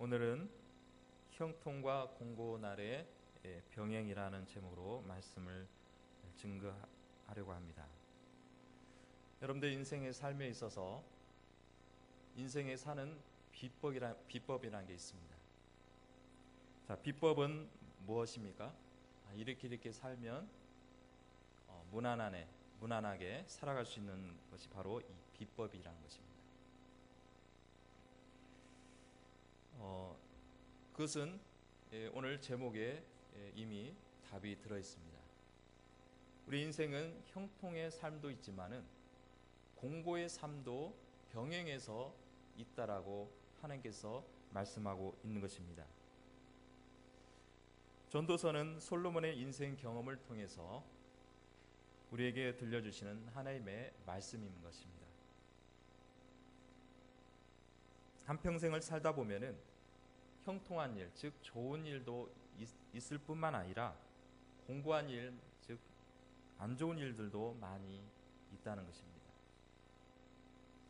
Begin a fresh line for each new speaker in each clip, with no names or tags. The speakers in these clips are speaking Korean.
오늘은 형통과 공고날의 병행이라는 제목으로 말씀을 증거하려고 합니다. 여러분들 인생의 삶에 있어서 인생에 사는 비법이라는 게 있습니다. 자, 비법은 무엇입니까? 이렇게 살면 무난하게 살아갈 수 있는 것이 바로 이 비법이라는 것입니다. 그것은 오늘 제목에 이미 답이 들어 있습니다. 우리 인생은 형통의 삶도 있지만은 공고의 삶도 병행해서 있다라고 하나님께서 말씀하고 있는 것입니다. 전도서는 솔로몬의 인생 경험을 통해서 우리에게 들려주시는 하나님의 말씀인 것입니다. 한평생을 살다 보면은 형통한 일, 즉 좋은 일도 있을 뿐만 아니라 공고한 일, 즉 안 좋은 일들도 많이 있다는 것입니다.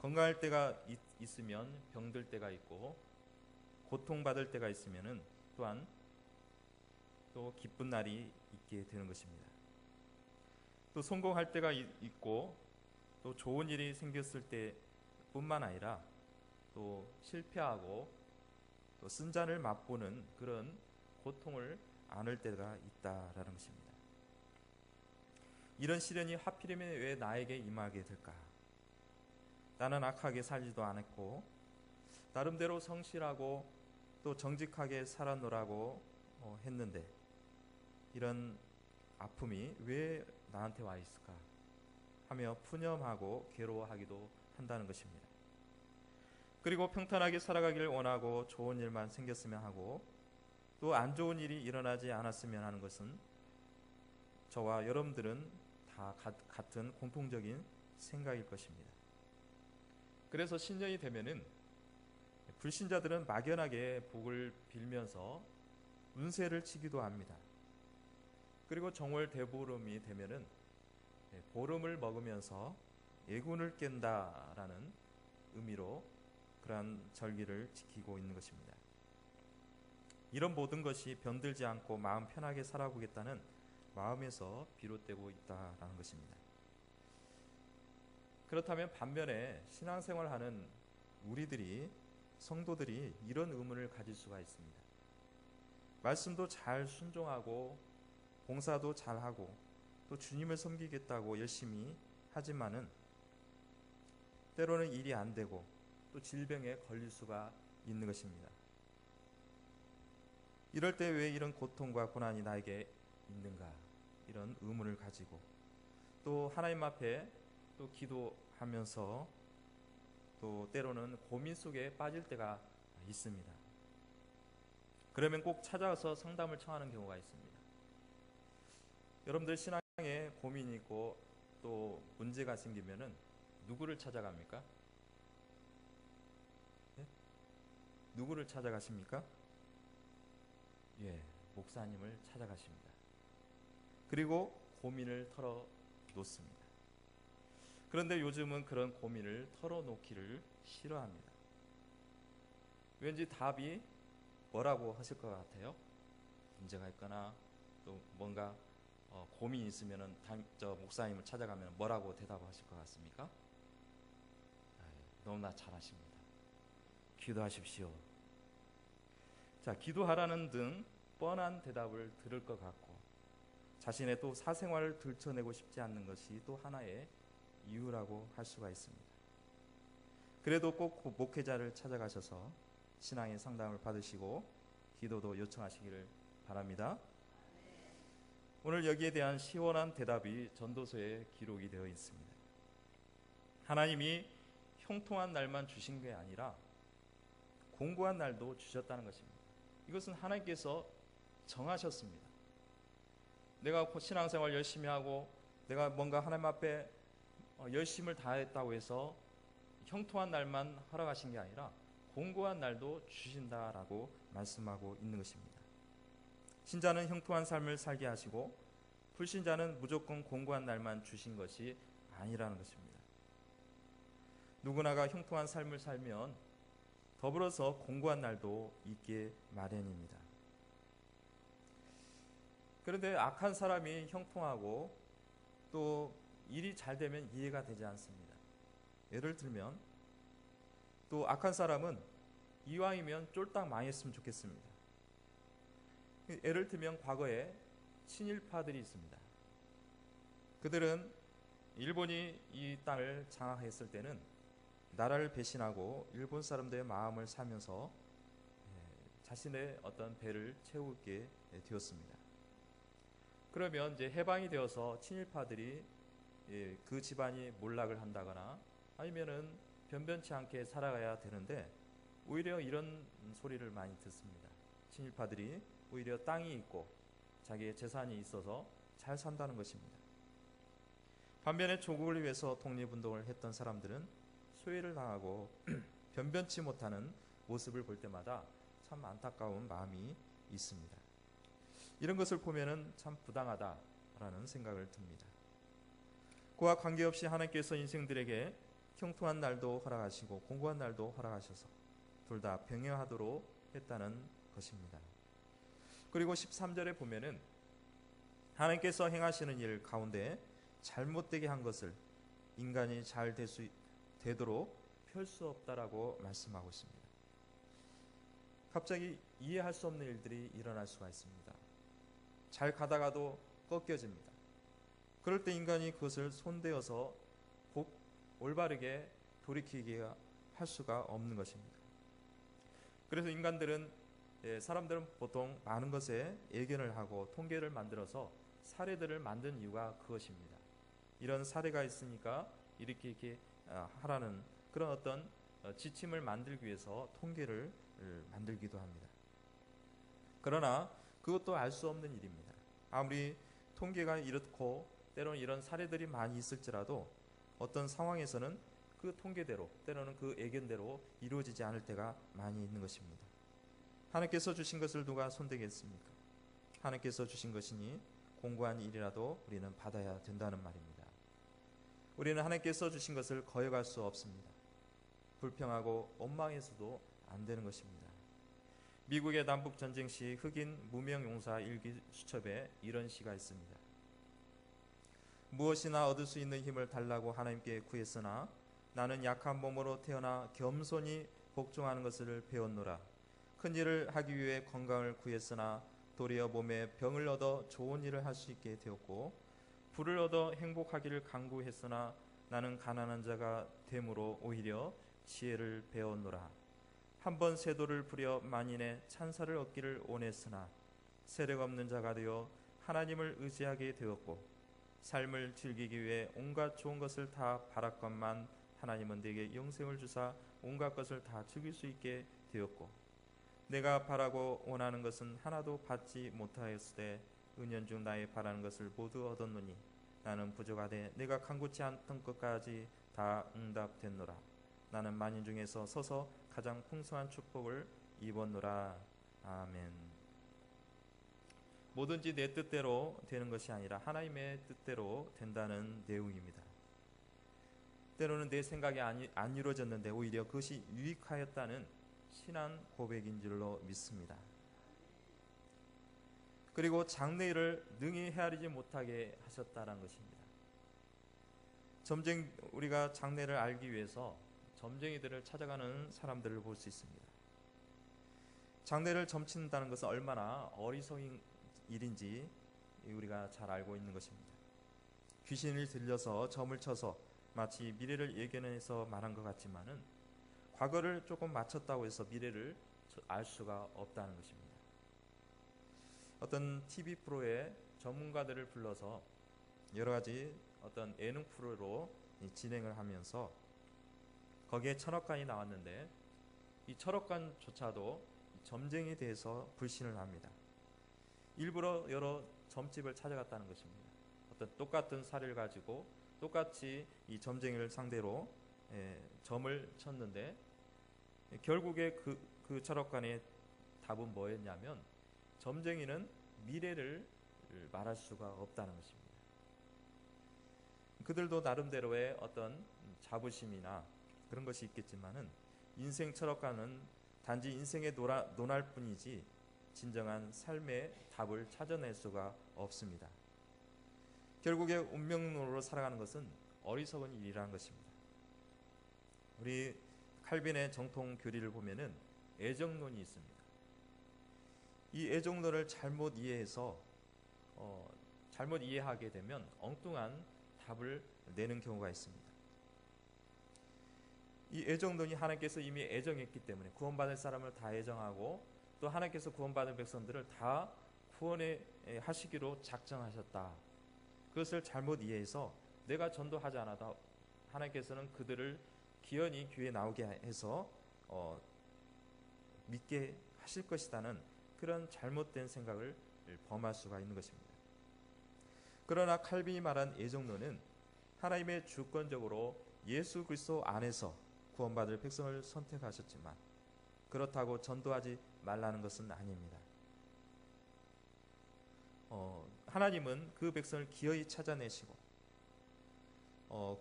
건강할 때가 있으면 병들 때가 있고, 고통받을 때가 있으면은 또한 또 기쁜 날이 있게 되는 것입니다. 또 성공할 때가 있고, 또 좋은 일이 생겼을 때뿐만 아니라 또 실패하고 또 쓴잔을 맛보는 그런 고통을 안을 때가 있다라는 것입니다. 이런 시련이 하필이면 왜 나에게 임하게 될까? 나는 악하게 살지도 않았고 나름대로 성실하고 또 정직하게 살아노라고 했는데 이런 아픔이 왜 나한테 와 있을까? 하며 푸념하고 괴로워하기도 한다는 것입니다. 그리고 평탄하게 살아가기를 원하고 좋은 일만 생겼으면 하고 또 안 좋은 일이 일어나지 않았으면 하는 것은 저와 여러분들은 다 같은 공통적인 생각일 것입니다. 그래서 신년이 되면은 불신자들은 막연하게 복을 빌면서 운세를 치기도 합니다. 그리고 정월 대보름이 되면은 보름을 먹으면서 예군을 깬다라는 의미로 그러한 절기를 지키고 있는 것입니다. 이런 모든 것이 병들지 않고 마음 편하게 살아보겠다는 마음에서 비롯되고 있다라는 것입니다. 그렇다면 반면에 신앙생활하는 우리들이 성도들이 이런 의문을 가질 수가 있습니다. 말씀도 잘 순종하고 봉사도 잘하고 또 주님을 섬기겠다고 열심히 하지만은 때로는 일이 안 되고 또 질병에 걸릴 수가 있는 것입니다. 이럴 때 왜 이런 고통과 고난이 나에게 있는가? 이런 의문을 가지고 또 하나님 앞에 또 기도하면서 또 때로는 고민 속에 빠질 때가 있습니다. 그러면 꼭 찾아가서 상담을 청하는 경우가 있습니다. 여러분들 신앙에 고민이 있고 또 문제가 생기면은 누구를 찾아갑니까? 네? 누구를 찾아가십니까? 예, 목사님을 찾아가십니다. 그리고 고민을 털어놓습니다. 그런데 요즘은 그런 고민을 털어놓기를 싫어합니다. 왠지 답이 뭐라고 하실 것 같아요? 문제가 있거나 또 뭔가 고민이 있으면 저 목사님을 찾아가면 뭐라고 대답하실 것 같습니까? 너무나 잘하십니다. 기도하십시오. 자, 기도하라는 등 뻔한 대답을 들을 것 같고 자신의 또 사생활을 들춰내고 싶지 않는 것이 또 하나의 이유라고 할 수가 있습니다. 그래도 꼭 목회자를 찾아가셔서 신앙의 상담을 받으시고 기도도 요청하시기를 바랍니다. 오늘 여기에 대한 시원한 대답이 전도서에 기록이 되어 있습니다. 하나님이 형통한 날만 주신 게 아니라 공고한 날도 주셨다는 것입니다. 이것은 하나님께서 정하셨습니다. 내가 신앙생활 열심히 하고 내가 뭔가 하나님 앞에 열심을 다했다고 해서 형통한 날만 허락하신 게 아니라 공고한 날도 주신다라고 말씀하고 있는 것입니다. 신자는 형통한 삶을 살게 하시고 불신자는 무조건 공고한 날만 주신 것이 아니라는 것입니다. 누구나가 형통한 삶을 살면 더불어서 공고한 날도 있게 마련입니다. 그런데 악한 사람이 형통하고 또 일이 잘 되면 이해가 되지 않습니다. 예를 들면 또 악한 사람은 이왕이면 쫄딱 망했으면 좋겠습니다. 예를 들면 과거에 친일파들이 있습니다. 그들은 일본이 이 땅을 장악했을 때는 나라를 배신하고 일본 사람들의 마음을 사면서 자신의 어떤 배를 채우게 되었습니다. 그러면 이제 해방이 되어서 친일파들이 그 집안이 몰락을 한다거나 아니면은 변변치 않게 살아가야 되는데 오히려 이런 소리를 많이 듣습니다. 친일파들이 오히려 땅이 있고 자기의 재산이 있어서 잘 산다는 것입니다. 반면에 조국을 위해서 독립운동을 했던 사람들은 소외를 당하고 변변치 못하는 모습을 볼 때마다 참 안타까운 마음이 있습니다. 이런 것을 보면은 참 부당하다라는 생각을 듭니다. 그와 관계없이 하나님께서 인생들에게 형통한 날도 허락하시고 공고한 날도 허락하셔서 둘 다 병행하도록 했다는 것입니다. 그리고 13절에 보면은 하나님께서 행하시는 일 가운데 잘못되게 한 것을 인간이 잘 되도록 펼 수 없다라고 말씀하고 있습니다. 갑자기 이해할 수 없는 일들이 일어날 수가 있습니다. 잘 가다가도 꺾여집니다. 그럴 때 인간이 그것을 손대어서 올바르게 돌이키게 할 수가 없는 것입니다. 그래서 사람들은 보통 많은 것에 예견을 하고 통계를 만들어서 사례들을 만든 이유가 그것입니다. 이런 사례가 있으니까 이렇게 하라는 그런 어떤 지침을 만들기 위해서 통계를 만들기도 합니다. 그러나 그것도 알 수 없는 일입니다. 아무리 통계가 이렇고 때로는 이런 사례들이 많이 있을지라도 어떤 상황에서는 그 통계대로 때로는 그 예견대로 이루어지지 않을 때가 많이 있는 것입니다. 하나님께서 주신 것을 누가 손대겠습니까? 하나님께서 주신 것이니 공고한 일이라도 우리는 받아야 된다는 말입니다. 우리는 하나님께서 주신 것을 거역할 수 없습니다. 불평하고 원망해서도 안 되는 것입니다. 미국의 남북전쟁 시 흑인 무명용사 일기 수첩에 이런 시가 있습니다. 무엇이나 얻을 수 있는 힘을 달라고 하나님께 구했으나 나는 약한 몸으로 태어나 겸손히 복종하는 것을 배웠노라. 큰 일을 하기 위해 건강을 구했으나 도리어 몸에 병을 얻어 좋은 일을 할 수 있게 되었고 부를 얻어 행복하기를 간구했으나 나는 가난한 자가 됨으로 오히려 지혜를 배웠노라. 한번 세도를 부려 만인의 찬사를 얻기를 원했으나 세력 없는 자가 되어 하나님을 의지하게 되었고 삶을 즐기기 위해 온갖 좋은 것을 다 바랐건만 하나님은 내게 영생을 주사 온갖 것을 다 즐길 수 있게 되었고 내가 바라고 원하는 것은 하나도 받지 못하였으되 은연중 나의 바라는 것을 모두 얻었노니 나는 부족하되 내가 간구치 않던 것까지 다 응답됐노라. 나는 만인 중에서 서서 가장 풍성한 축복을 입었노라. 아멘. 뭐든지 내 뜻대로 되는 것이 아니라 하나님의 뜻대로 된다는 내용입니다. 때로는 내 생각이 안 이루어졌는데 오히려 그것이 유익하였다는 신앙 고백인 줄로 믿습니다. 그리고 장래일을 능히 헤아리지 못하게 하셨다는 것입니다. 우리가 장래를 알기 위해서 점쟁이들을 찾아가는 사람들을 볼 수 있습니다. 장래를 점친다는 것은 얼마나 어리석은 일인지 우리가 잘 알고 있는 것입니다. 귀신을 들려서 점을 쳐서 마치 미래를 예견해서 말한 것 같지만은 과거를 조금 맞췄다고 해서 미래를 알 수가 없다는 것입니다. 어떤 TV 프로에 전문가들을 불러서 여러 가지 어떤 예능 프로로 진행을 하면서 거기에 천억간이 나왔는데 이 천억간조차도 점쟁이에 대해서 불신을 합니다. 일부러 여러 점집을 찾아갔다는 것입니다. 어떤 똑같은 사례를 가지고 똑같이 이 점쟁이를 상대로 점을 쳤는데 결국에 그 천억간의 답은 뭐였냐면 점쟁이는 미래를 말할 수가 없다는 것입니다. 그들도 나름대로의 어떤 자부심이나 그런 것이 있겠지만은 인생 철학과는 단지 인생의 논할 뿐이지 진정한 삶의 답을 찾아낼 수가 없습니다. 결국에 운명론으로 살아가는 것은 어리석은 일이라는 것입니다. 우리 칼빈의 정통 교리를 보면은 애정론이 있습니다. 이 애정론을 잘못 이해해서 잘못 이해하게 되면 엉뚱한 답을 내는 경우가 있습니다. 이 애정론이 하나님께서 이미 애정했기 때문에 구원받을 사람을 다 애정하고 또 하나님께서 구원받은 백성들을 다 구원해 하시기로 작정하셨다. 그것을 잘못 이해해서 내가 전도하지 않아도 하나님께서는 그들을 기연히 교회에 나오게 해서 믿게 하실 것이라는 그런 잘못된 생각을 범할 수가 있는 것입니다. 그러나 칼빈이 말한 애정론은 하나님의 주권적으로 예수 그리스도 안에서 구원받을 백성을 선택하셨지만 그렇다고 전도하지 말라는 것은 아닙니다. 하나님은 그 백성을 기어이 찾아내시고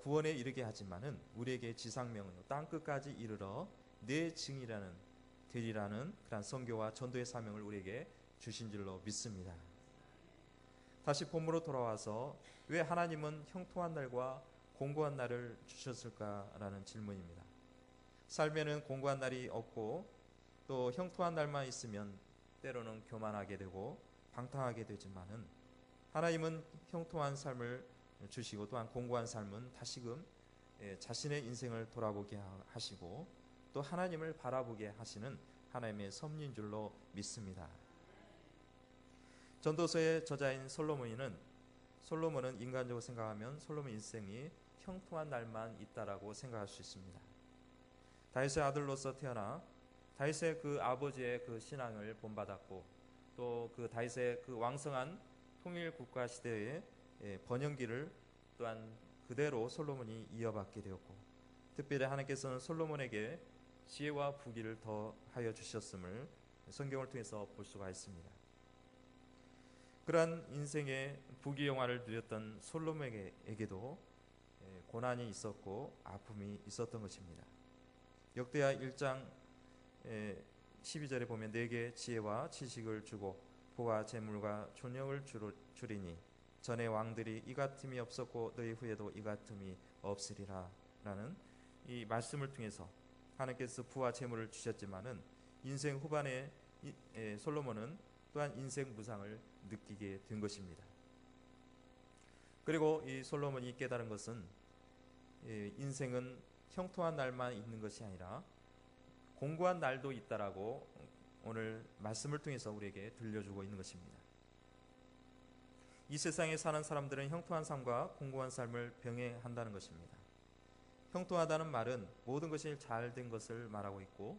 구원에 이르게 하지만은 우리에게 지상명은 땅 끝까지 이르러 내 증이라는 되리라는 그런 선교와 전도의 사명을 우리에게 주신 줄로 믿습니다. 다시 본문으로 돌아와서 왜 하나님은 형통한 날과 공고한 날을 주셨을까라는 질문입니다. 삶에는 공고한 날이 없고 또 형통한 날만 있으면 때로는 교만하게 되고 방탕하게 되지만은 하나님은 형통한 삶을 주시고 또한 공고한 삶은 다시금 자신의 인생을 돌아보게 하시고 또 하나님을 바라보게 하시는 하나님의 섭리인 줄로 믿습니다. 전도서의 저자인 솔로몬은 인간적으로 생각하면 솔로몬 인생이 형통한 날만 있다라고 생각할 수 있습니다. 다윗의 아들로서 태어나 다윗의 그 아버지의 그 신앙을 본받았고 또 그 다윗의 그 왕성한 통일 국가 시대의 번영기를 또한 그대로 솔로몬이 이어받게 되었고 특별히 하나님께서는 솔로몬에게 지혜와 부귀를 더하여 주셨음을 성경을 통해서 볼 수가 있습니다. 그러한 인생의 부귀영화를 누렸던 솔로몬에게도 고난이 있었고 아픔이 있었던 것입니다. 역대하 1장 12절에 보면 내게 지혜와 지식을 주고 부와 재물과 존영을 주리니 전에 왕들이 이 같음이 없었고 너희 후에도 이 같음이 없으리라 라는 이 말씀을 통해서 하나님께서 부와 재물을 주셨지만은 인생 후반에 솔로몬은 또한 인생 무상을 느끼게 된 것입니다. 그리고 이 솔로몬이 깨달은 것은 인생은 형통한 날만 있는 것이 아니라 공고한 날도 있다라고 오늘 말씀을 통해서 우리에게 들려주고 있는 것입니다. 이 세상에 사는 사람들은 형통한 삶과 공고한 삶을 병행한다는 것입니다. 형통하다는 말은 모든 것이 잘 된 것을 말하고 있고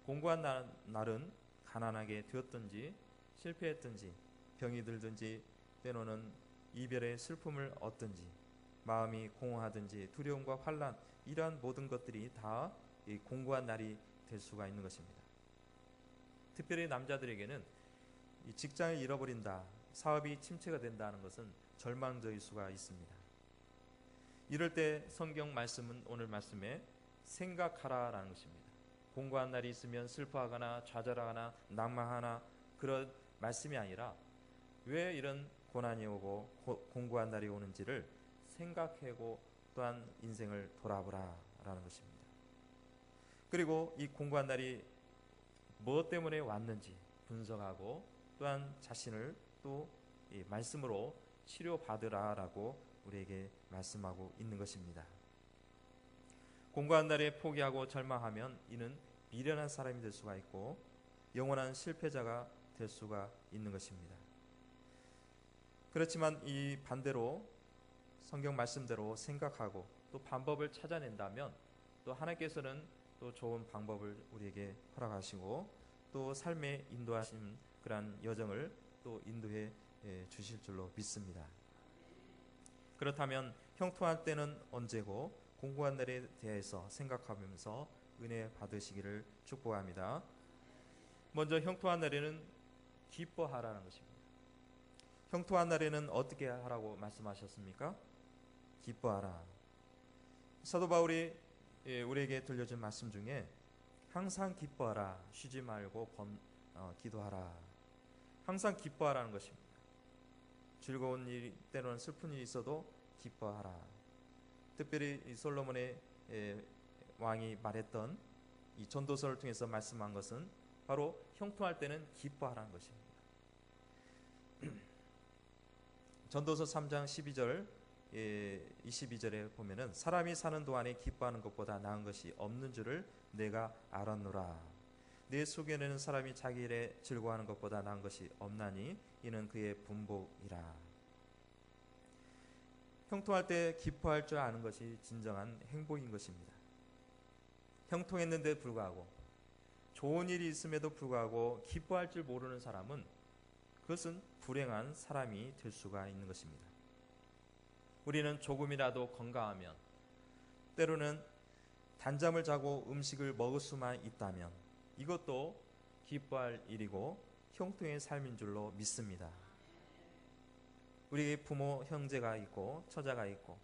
공고한 날은 가난하게 되었든지 실패했든지 병이 들든지 때로는 이별의 슬픔을 얻든지 마음이 공허하든지 두려움과 환난 이러한 모든 것들이 다 이 공고한 날이 될 수가 있는 것입니다. 특별히 남자들에게는 이 직장을 잃어버린다, 사업이 침체가 된다는 것은 절망적일 수가 있습니다. 이럴 때 성경 말씀은 오늘 말씀에 생각하라라는 것입니다. 공고한 날이 있으면 슬퍼하거나 좌절하거나 낭망하나 그런 말씀이 아니라 왜 이런 고난이 오고 공고한 날이 오는지를 생각하고 또한 인생을 돌아보라라는 것입니다. 그리고 이 공고한 날이 무엇 때문에 왔는지 분석하고 또한 자신을 또 이 말씀으로 치료받으라라고 우리에게 말씀하고 있는 것입니다. 공고한 날에 포기하고 절망하면 이는 미련한 사람이 될 수가 있고 영원한 실패자가 될 수가 있는 것입니다. 그렇지만 이 반대로 성경 말씀대로 생각하고 또 방법을 찾아낸다면 또 하나님께서는 또 좋은 방법을 우리에게 허락하시고 또 삶에 인도하신 그러한 여정을 또 인도해 주실 줄로 믿습니다. 그렇다면 형통한 때는 언제고 공고한 날에 대해서 생각하면서 은혜 받으시기를 축복합니다. 먼저 형통한 날에는 기뻐하라는 것입니다. 형통한 날에는 어떻게 하라고 말씀하셨습니까? 기뻐하라. 사도 바울이 우리에게 들려준 말씀 중에 항상 기뻐하라. 쉬지 말고 기도하라. 항상 기뻐하라는 것입니다. 즐거운 일, 때로는 슬픈 일이 있어도 기뻐하라. 특별히 이 솔로몬의 왕이 말했던 이 전도서를 통해서 말씀한 것은 바로 형통할 때는 기뻐하라는 것입니다. 전도서 3장 12절 22절에 보면은 사람이 사는 동안에 기뻐하는 것보다 나은 것이 없는 줄을 내가 알았노라. 내 속에는 사람이 자기 일에 즐거워하는 것보다 나은 것이 없나니 이는 그의 분복이라. 형통할 때 기뻐할 줄 아는 것이 진정한 행복인 것입니다. 형통했는데 불구하고 좋은 일이 있음에도 불구하고 기뻐할 줄 모르는 사람은 그것은 불행한 사람이 될 수가 있는 것입니다. 우리는 조금이라도 건강하면, 때로는 단잠을 자고 음식을 먹을 수만 있다면 이것도 기뻐할 일이고 형통의 삶인 줄로 믿습니다. 우리 부모, 형제가 있고 처자가 있고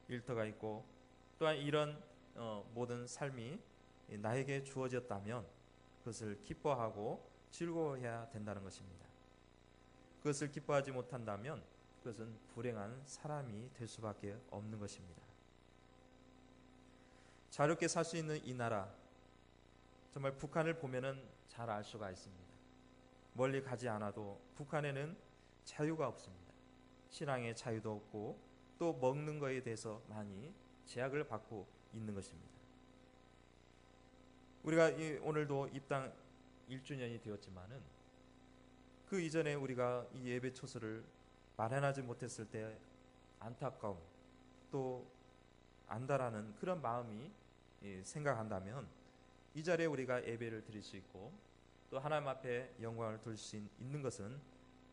일터가 있고 또한 이런 모든 삶이 나에게 주어졌다면 그것을 기뻐하고 즐거워해야 된다는 것입니다. 그것을 기뻐하지 못한다면 그것은 불행한 사람이 될 수밖에 없는 것입니다. 자유롭게 살 수 있는 이 나라, 정말 북한을 보면은 잘 알 수가 있습니다. 멀리 가지 않아도 북한에는 자유가 없습니다. 신앙의 자유도 없고 또 먹는 것에 대해서 많이 제약을 받고 있는 것입니다. 우리가 오늘도 입당 1주년이 되었지만은 그 이전에 우리가 이 예배 초소를 마련하지 못했을 때 안타까움 또 안다라는 그런 마음이 생각한다면 이 자리에 우리가 예배를 드릴 수 있고 또 하나님 앞에 영광을 돌릴 수 있는 것은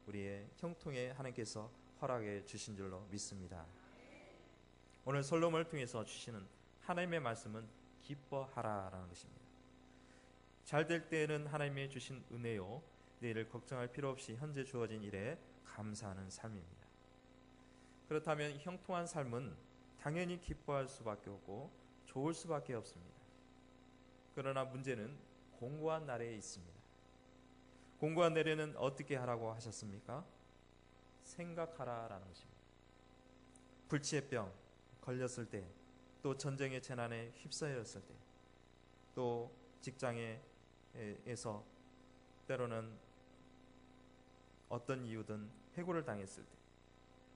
우리의 형통에 하나님께서 허락해 주신 줄로 믿습니다. 오늘 솔로몬을 통해서 주시는 하나님의 말씀은 기뻐하라라는 것입니다. 잘 될 때에는 하나님이 주신 은혜요, 내일을 걱정할 필요 없이 현재 주어진 일에 감사하는 삶입니다. 그렇다면 형통한 삶은 당연히 기뻐할 수밖에 없고 좋을 수밖에 없습니다. 그러나 문제는 공고한 날에 있습니다. 공고한 날에는 어떻게 하라고 하셨습니까? 생각하라라는 것입니다. 불치의 병 걸렸을 때, 또 전쟁의 재난에 휩싸였을 때, 또 직장에서 때로는 어떤 이유든 해고를 당했을 때,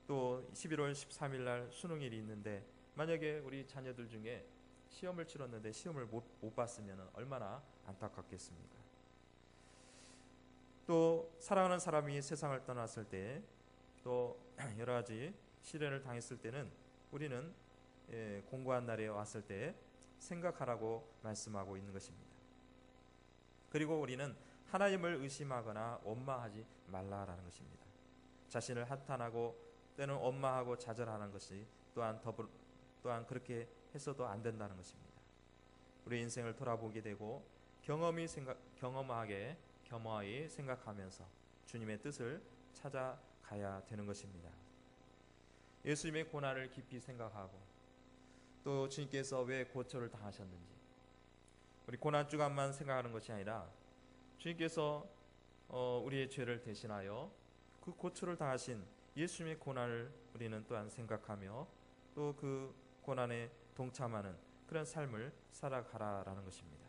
또 11월 13일 날 수능일이 있는데 만약에 우리 자녀들 중에 시험을 치렀는데 시험을 못 봤으면 얼마나 안타깝겠습니까? 또 사랑하는 사람이 세상을 떠났을 때, 또 여러 가지 시련을 당했을 때는 우리는 공고한 날에 왔을 때 생각하라고 말씀하고 있는 것입니다. 그리고 우리는 하나님을 의심하거나 원망하지 말라라는 것입니다. 자신을 한탄하고 때는 원망하고 자절하는 것이 또한 그렇게 해서도 안 된다는 것입니다. 우리 인생을 돌아보게 되고 겸허히 생각하면서 주님의 뜻을 찾아가야 되는 것입니다. 예수님의 고난을 깊이 생각하고 또 주님께서 왜 고초를 당하셨는지, 우리 고난 주간만 생각하는 것이 아니라 주님께서 우리의 죄를 대신하여 그 고초를 당하신 예수님의 고난을 우리는 또한 생각하며 또 그 고난에 동참하는 그런 삶을 살아가라라는 것입니다.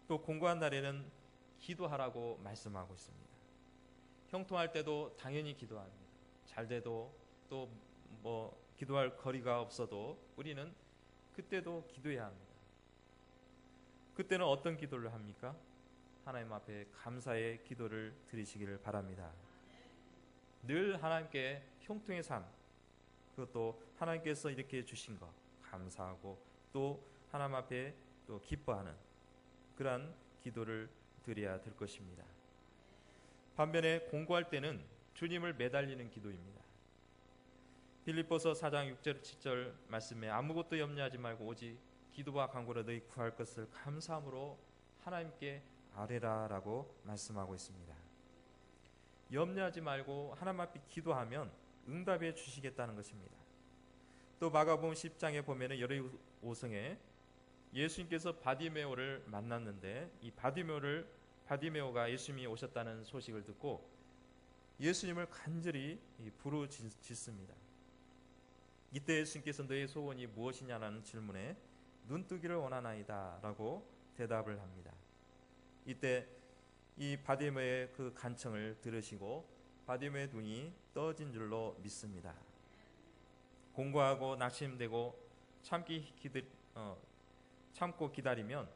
또 공고한 날에는 기도하라고 말씀하고 있습니다. 형통할 때도 당연히 기도합니다. 잘 돼도 또 기도할 거리가 없어도 우리는 그때도 기도해야 합니다. 그때는 어떤 기도를 합니까? 하나님 앞에 감사의 기도를 드리시기를 바랍니다. 늘 하나님께 형통의 삶, 그것도 하나님께서 이렇게 주신 것 감사하고 또 하나님 앞에 또 기뻐하는 그러한 기도를 드려야 될 것입니다. 반면에 공고할 때는 주님을 매달리는 기도입니다. 빌립보서 4장 6절 7절 말씀에 아무것도 염려하지 말고 오직 기도와 간구로 너희 구할 것을 감사함으로 하나님께 아뢰라라고 말씀하고 있습니다. 염려하지 말고 하나님 앞에 기도하면 응답해 주시겠다는 것입니다. 또 마가복음 10장에 보면은 열의 오성에 예수님께서 바디메오를 만났는데 이 바디메오가 예수님이 오셨다는 소식을 듣고 예수님을 간절히 부르짖습니다. 이때 예수님께서 너의 소원이 무엇이냐라는 질문에 눈뜨기를 원하나이다 라고 대답을 합니다. 이때 이 바디메오의 그 간청을 들으시고 바디메오의 눈이 떠진 줄로 믿습니다. 공고하고 낙심되고 참고 기다리면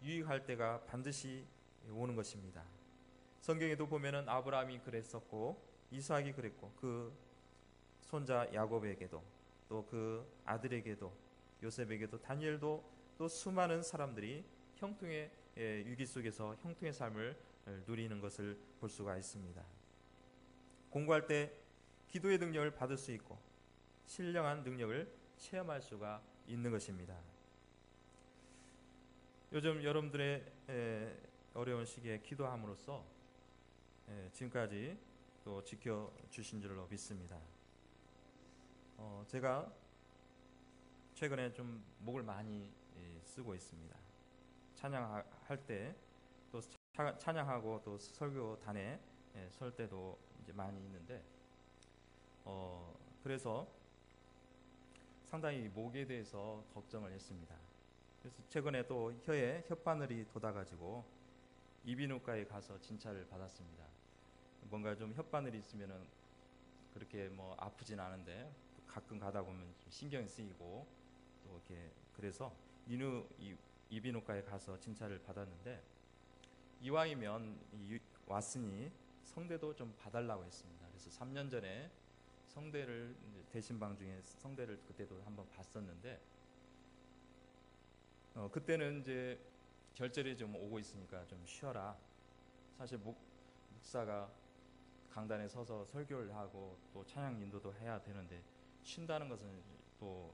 유익할 때가 반드시 오는 것입니다. 성경에도 보면은 아브라함이 그랬었고 이삭이 그랬고 그 손자 야곱에게도 또 그 아들에게도 요셉에게도 다니엘도 또 수많은 사람들이 형통의 위기 속에서 형통의 삶을 누리는 것을 볼 수가 있습니다. 공부할 때 기도의 능력을 받을 수 있고 신령한 능력을 체험할 수가 있는 것입니다. 요즘 여러분들의 어려운 시기에 기도함으로써 지금까지 또 지켜주신 줄로 믿습니다. 제가 최근에 좀 목을 많이 쓰고 있습니다. 찬양할 때 또 찬양하고 또 설교단에 설 때도 이제 많이 있는데 그래서 상당히 목에 대해서 걱정을 했습니다. 그래서 최근에 또 혀에 혓바늘이 돋아가지고 이비인후과에 가서 진찰을 받았습니다. 뭔가 좀 혓바늘이 있으면은 그렇게 뭐 아프진 않은데 가끔 가다 보면 좀 신경이 쓰이고 또 이렇게 그래서 이비인후과에 가서 진찰을 받았는데 이왕이면 왔으니 성대도 좀 봐달라고 했습니다. 그래서 3년 전에 성대를 대신방 중에 성대를 그때도 한번 봤었는데 그때는 이제 결절이 좀 오고 있으니까 좀 쉬어라. 사실 목사가 강단에 서서 설교를 하고 또 찬양 인도도 해야 되는데 쉰다는 것은 또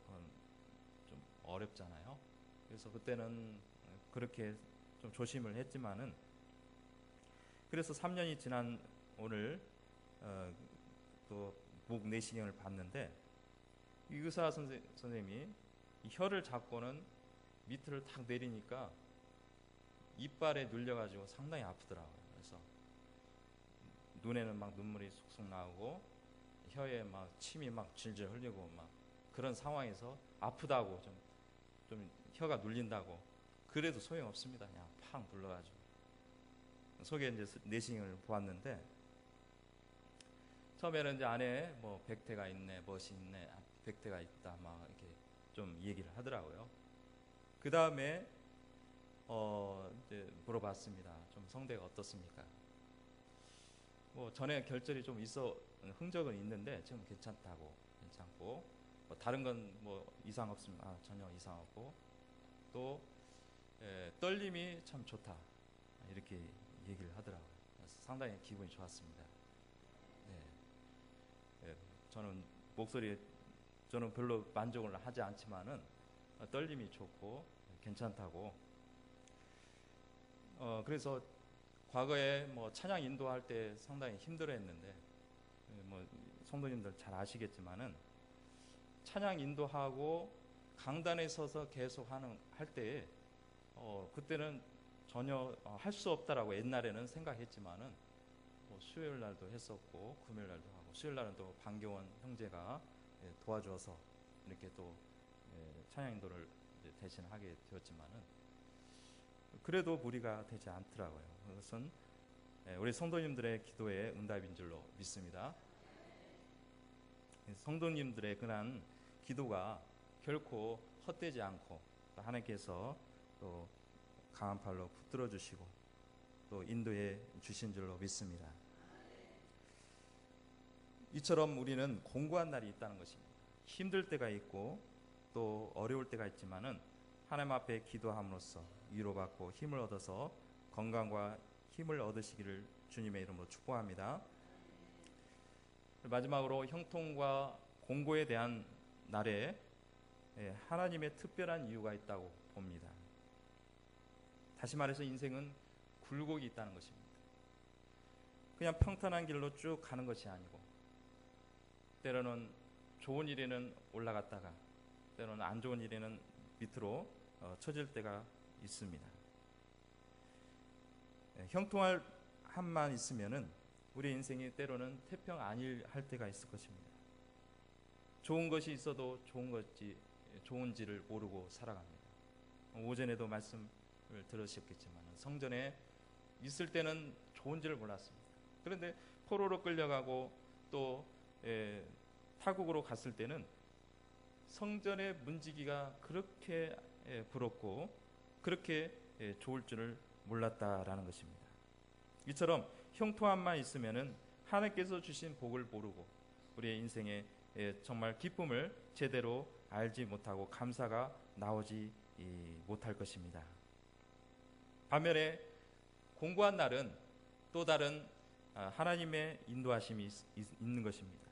좀 어렵잖아요. 그래서 그때는 그렇게 좀 조심을 했지만은 그래서 3년이 지난 오늘 또 목 내시경을 봤는데 이 의사 선생님이 이 혀를 잡고는 밑을 탁 내리니까 이빨에 눌려가지고 상당히 아프더라고요. 그래서 눈에는 막 눈물이 쏙쏙 나오고 혀에 막 침이 막 질질 흘리고 막 그런 상황에서 아프다고 좀 혀가 눌린다고 그래도 소용없습니다. 그냥 팍 눌러가지고 속에 이제 내시경을 보았는데 처음에는 이제 안에 뭐 백태가 있네, 멋이 있네, 백태가 있다 막 이렇게 좀 얘기를 하더라고요. 그 다음에 이제 물어봤습니다. 좀 성대가 어떻습니까? 뭐 전에 결절이 좀 있어 흔적은 있는데 지금 괜찮고 뭐 다른 건 뭐 이상 없습니다. 전혀 이상 없고 또 떨림이 참 좋다 이렇게 얘기를 하더라고요. 그래서 상당히 기분이 좋았습니다. 저는 목소리에 저는 별로 만족을 하지 않지만은 떨림이 좋고 괜찮다고. 그래서 과거에 뭐 찬양 인도할 때 상당히 힘들어했는데 뭐 성도님들 잘 아시겠지만은 찬양 인도하고 강단에 서서 계속 할 때 그때는 전혀 할 수 없다라고 옛날에는 생각했지만은 뭐 수요일 날도 했었고 금요일 날도 하고 수요일 날은 또 방교원 형제가 도와줘서 이렇게 또 찬양 인도를 대신하게 되었지만은 그래도 무리가 되지 않더라고요. 그것은 우리 성도님들의 기도의 응답인 줄로 믿습니다. 성도님들의 그런 기도가 결코 헛되지 않고 하나님께서 또 강한 팔로 붙들어 주시고 또 인도해 주신 줄로 믿습니다. 이처럼 우리는 공고한 날이 있다는 것입니다. 힘들 때가 있고 또 어려울 때가 있지만은 하나님 앞에 기도함으로써 위로받고 힘을 얻어서 건강과 힘을 얻으시기를 주님의 이름으로 축복합니다. 마지막으로 형통과 공고에 대한 날에 하나님의 특별한 이유가 있다고 봅니다. 다시 말해서 인생은 굴곡이 있다는 것입니다. 그냥 평탄한 길로 쭉 가는 것이 아니고 때로는 좋은 일에는 올라갔다가 때로는 안 좋은 일에는 밑으로 처질 때가 있습니다. 형통할 한만 있으면은 우리 인생이 때로는 태평 안일할 때가 있을 것입니다. 좋은 것이 있어도 좋은지를 모르고 살아갑니다. 오전에도 말씀을 들으셨겠지만 성전에 있을 때는 좋은지를 몰랐습니다. 그런데 포로로 끌려가고 또 타국으로 갔을 때는 성전의 문지기가 그렇게 부럽고 그렇게 좋을 줄을 몰랐다라는 것입니다. 이처럼 형통함만 있으면은 하나님께서 주신 복을 모르고 우리의 인생에 정말 기쁨을 제대로 알지 못하고 감사가 나오지 못할 것입니다. 반면에 공고한 날은 또 다른 하나님의 인도하심이 있는 것입니다.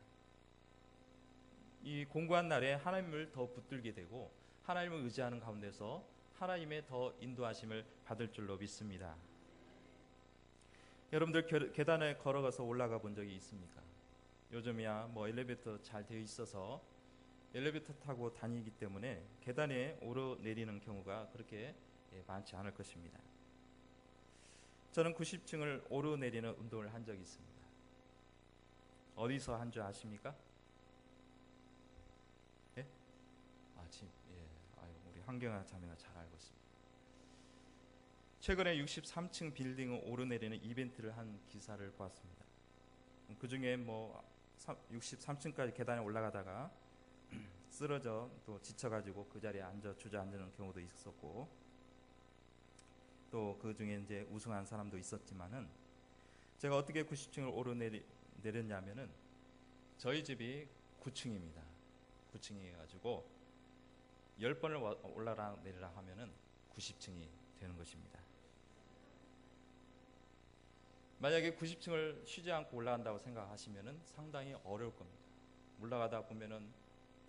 이 공고한 날에 하나님을 더 붙들게 되고 하나님을 의지하는 가운데서 하나님의 더 인도하심을 받을 줄로 믿습니다. 여러분들 계단에 걸어가서 올라가 본 적이 있습니까? 요즘이야 뭐 엘리베이터 잘 되어 있어서 엘리베이터 타고 다니기 때문에 계단에 오르내리는 경우가 그렇게 많지 않을 것입니다. 저는 90층을 오르내리는 운동을 한 적이 있습니다. 어디서 한 줄 아십니까? 예? 우리 황경아 자매가 잘 알고 있습니다. 최근에 63층 빌딩을 오르내리는 이벤트를 한 기사를 보았습니다. 그 중에 63층까지 계단에 올라가다가 쓰러져 또 지쳐가지고 그 자리에 주저앉는 경우도 있었고 또 그 중에 이제 우승한 사람도 있었지만은 제가 어떻게 90층을 오르내렸냐면은 저희 집이 9층입니다. 9층이 가지고 10번을 올라라 내리라 하면은 90층이 되는 것입니다. 만약에 90층을 쉬지 않고 올라간다고 생각하시면은 상당히 어려울 겁니다. 올라가다 보면은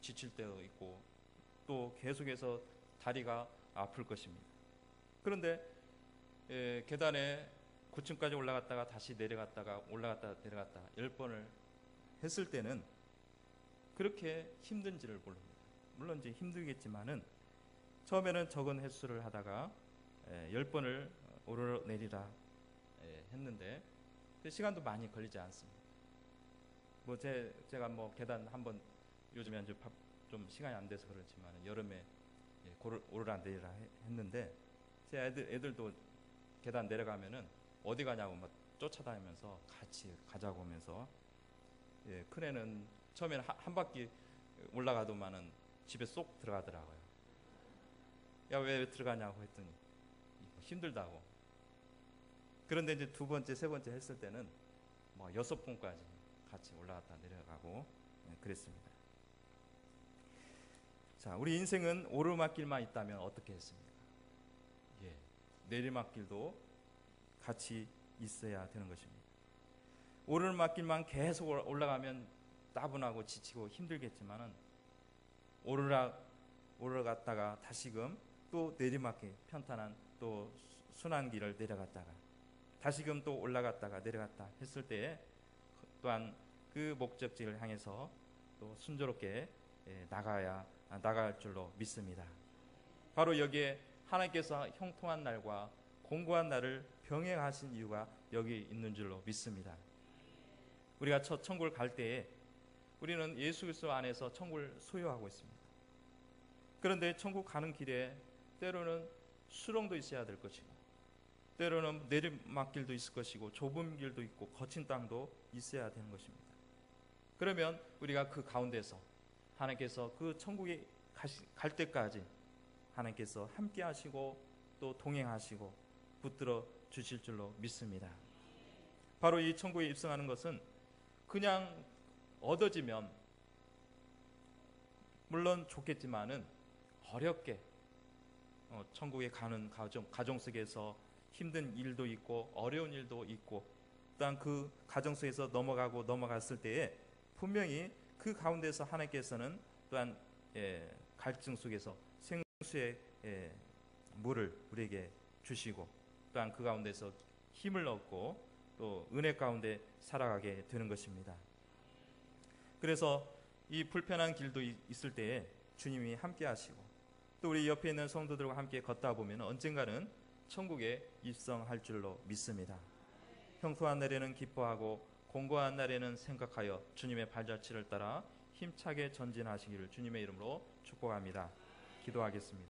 지칠 때도 있고 또 계속해서 다리가 아플 것입니다. 그런데 계단에 9층까지 올라갔다가 다시 내려갔다가 올라갔다 내려갔다 10번을 했을 때는 그렇게 힘든지를 모릅니다. 물론 이제 힘들겠지만은 처음에는 적은 횟수를 하다가 10번을 오르내리라 했는데 시간도 많이 걸리지 않습니다. 제가 계단 한번 요즘에 좀 시간이 안 돼서 그렇지만 여름에 오르라 내리라 했는데 제 애들도 계단 내려가면은 어디 가냐고 막 쫓아다니면서 같이 가자고 하면서 큰애는 처음에는 한 바퀴 올라가더만은 집에 쏙 들어가더라고요. 야, 왜 들어가냐고 했더니 힘들다고. 그런데 이제 두 번째, 세 번째 했을 때는 6번까지 같이 올라갔다 내려가고 그랬습니다. 자, 우리 인생은 오르막길만 있다면 어떻게 했습니까? 내리막길도 같이 있어야 되는 것입니다. 오르막길만 계속 올라가면 따분하고 지치고 힘들겠지만은 올라갔다가 다시금 또 내리막길 편탄한 또 순한 길을 내려갔다가 다시금 또 올라갔다가 내려갔다 했을 때에 또한 그 목적지를 향해서 또 순조롭게 나갈 줄로 믿습니다. 바로 여기에 하나님께서 형통한 날과 공고한 날을 병행하신 이유가 여기 있는 줄로 믿습니다. 우리가 첫 천국을 갈 때에 우리는 예수 그리스도 안에서 천국을 소유하고 있습니다. 그런데 천국 가는 길에 때로는 수렁도 있어야 될 것이고 때로는 내리막길도 있을 것이고 좁은 길도 있고 거친 땅도 있어야 되는 것입니다. 그러면 우리가 그 가운데서 하나님께서 그 천국에 갈 때까지 하나님께서 함께 하시고 또 동행하시고 붙들어 주실 줄로 믿습니다. 바로 이 천국에 입성하는 것은 그냥 얻어지면 물론 좋겠지만은 어렵게 천국에 가는 가정 속에서 힘든 일도 있고 어려운 일도 있고 또한 그 가정 속에서 넘어갔을 때에 분명히 그 가운데서 하나님께서는 또한 갈증 속에서 생수의 물을 우리에게 주시고 또한 그 가운데서 힘을 얻고 또 은혜 가운데 살아가게 되는 것입니다. 그래서 이 불편한 길도 있을 때에 주님이 함께 하시고 또 우리 옆에 있는 성도들과 함께 걷다 보면 언젠가는 천국에 입성할 줄로 믿습니다. 형통한 날에는 기뻐하고 공고한 날에는 생각하여 주님의 발자취를 따라 힘차게 전진하시기를 주님의 이름으로 축복합니다. 기도하겠습니다.